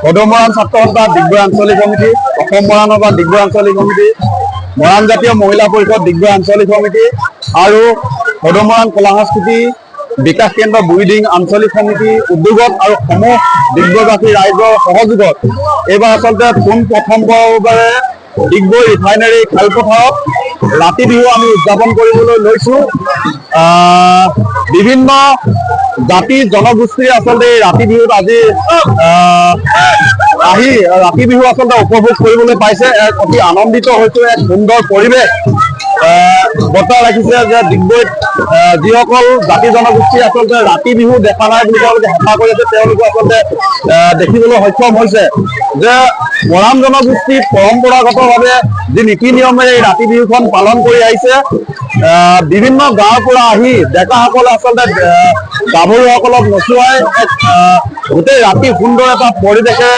সদমৰাণ ছাত্ৰ সন্থা ডিগবৈ আঞ্চলিক সমিতি, অসম মৰাণ সভা ডিগবৈ আঞ্চলিক সমিতি, মৰাণ জাতীয় মহিলা পৰিষদ ডিগবৈ আঞ্চলিক সমিতি আৰু সদমৰাণ কলা সংস্কৃতি বিকাশ কেন্দ্ৰ বুঢ়ীডিং আঞ্চলিক সমিতি উদ্যোগত আৰু সমূহ ডিগবৈবাসী ৰাইজৰ সহযোগত এইবাৰ আচলতে প্ৰথমবাৰৰ ডিগবৈ ৰিফাইনাৰী খেলপথাৰত ৰাতি বিহু আমি উদযাপন কৰিবলৈ লৈছোঁ। বিভিন্ন জাতি জনগোষ্ঠীৰ আচলতে এই ৰাতি বিহুত আজি আহি ৰাতি বিহু আচলতে উপভোগ কৰিবলৈ পাইছে। এক অতি আনন্দিত হৈছোঁ। এক সুন্দৰ পৰিৱেশ বৰ্তাই ৰাখিছে যে ডিগবৈত যিসকল জাতি জনগোষ্ঠী আচলতে ৰাতি বিহু দেখা নাই বুলি তেওঁলোকে হেঁচা কৰি আছে, তেওঁলোকে আচলতে দেখিবলৈ সক্ষম হৈছে যে মৰাণ জনগোষ্ঠী পৰম্পৰাগতভাৱে যি নীতি নিয়মেৰে এই ৰাতি বিহুখন পালন কৰি আহিছে। বিভিন্ন গাঁৱৰ পৰা আহি ডেকাসকলে আচলতে গাভৰুসকলক নচুৱাই এক গোটেই ৰাতি সুন্দৰ এটা পৰিৱেশে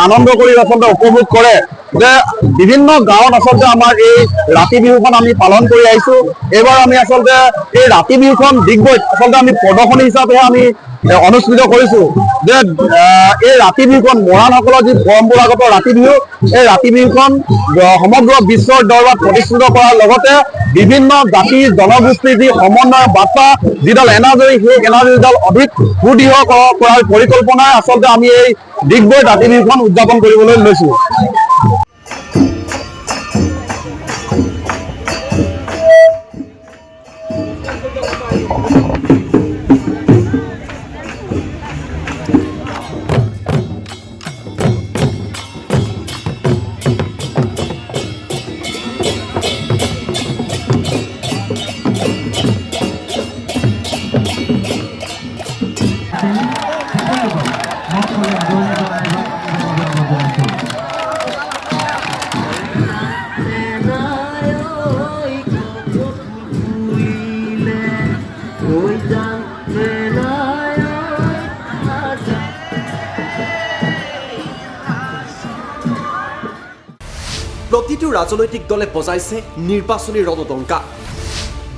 আনন্দ কৰি আচলতে উপভোগ কৰে। যে বিভিন্ন গাঁৱত আচলতে আমাৰ এই ৰাতি বিহুখন আমি পালন কৰি আহিছোঁ। এইবাৰ আমি আচলতে এই ৰাতি বিহুখন ডিগবৈত আচলতে আমি প্ৰদৰ্শনী হিচাপেহে আমি অনুষ্ঠিত কৰিছোঁ। যে এই ৰাতি বিহুখন মৰাণসকলৰ যি পৰম্পৰাগত ৰাতি বিহু, এই ৰাতি বিহুখন সমগ্ৰ বিশ্বৰ দৰবাৰত প্ৰতিষ্ঠিত কৰাৰ লগতে বিভিন্ন জাতি জনগোষ্ঠীৰ যি সমন্বয়ৰ বাৰ্তা যিডাল এনাজৰী, সেই এনাজৰীডাল অধিক সুদৃঢ় কৰাৰ পৰিকল্পনাই আচলতে আমি এই ডিগবৈ ৰাতি বিহুখন উদযাপন কৰিবলৈ লৈছোঁ। প্ৰতিটো ৰাজনৈতিক দলে বজাইছে নিৰ্বাচনী ৰণদংকা।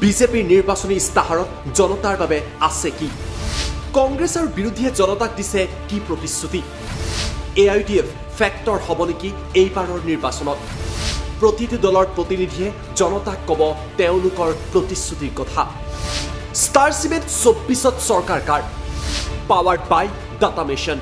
বিজেপিৰ নিৰ্বাচনী ইস্তাহাৰত জনতাৰ বাবে আছে কি? কংগ্ৰেছ আৰু বিৰোধীয়ে জনতাক দিছে কি প্ৰতিশ্ৰুতি? AIUDF ফেক্টৰ হ'ব নেকি এইবাৰৰ নিৰ্বাচনত? প্ৰতিটো দলৰ প্ৰতিনিধিয়ে জনতাক ক'ব তেওঁলোকৰ প্ৰতিশ্ৰুতিৰ কথা। ষ্টাৰ চিমেণ্ট 24ত চৰকাৰ কাৰ? পাৱাৰ্ড বাই ডাটা মিছন।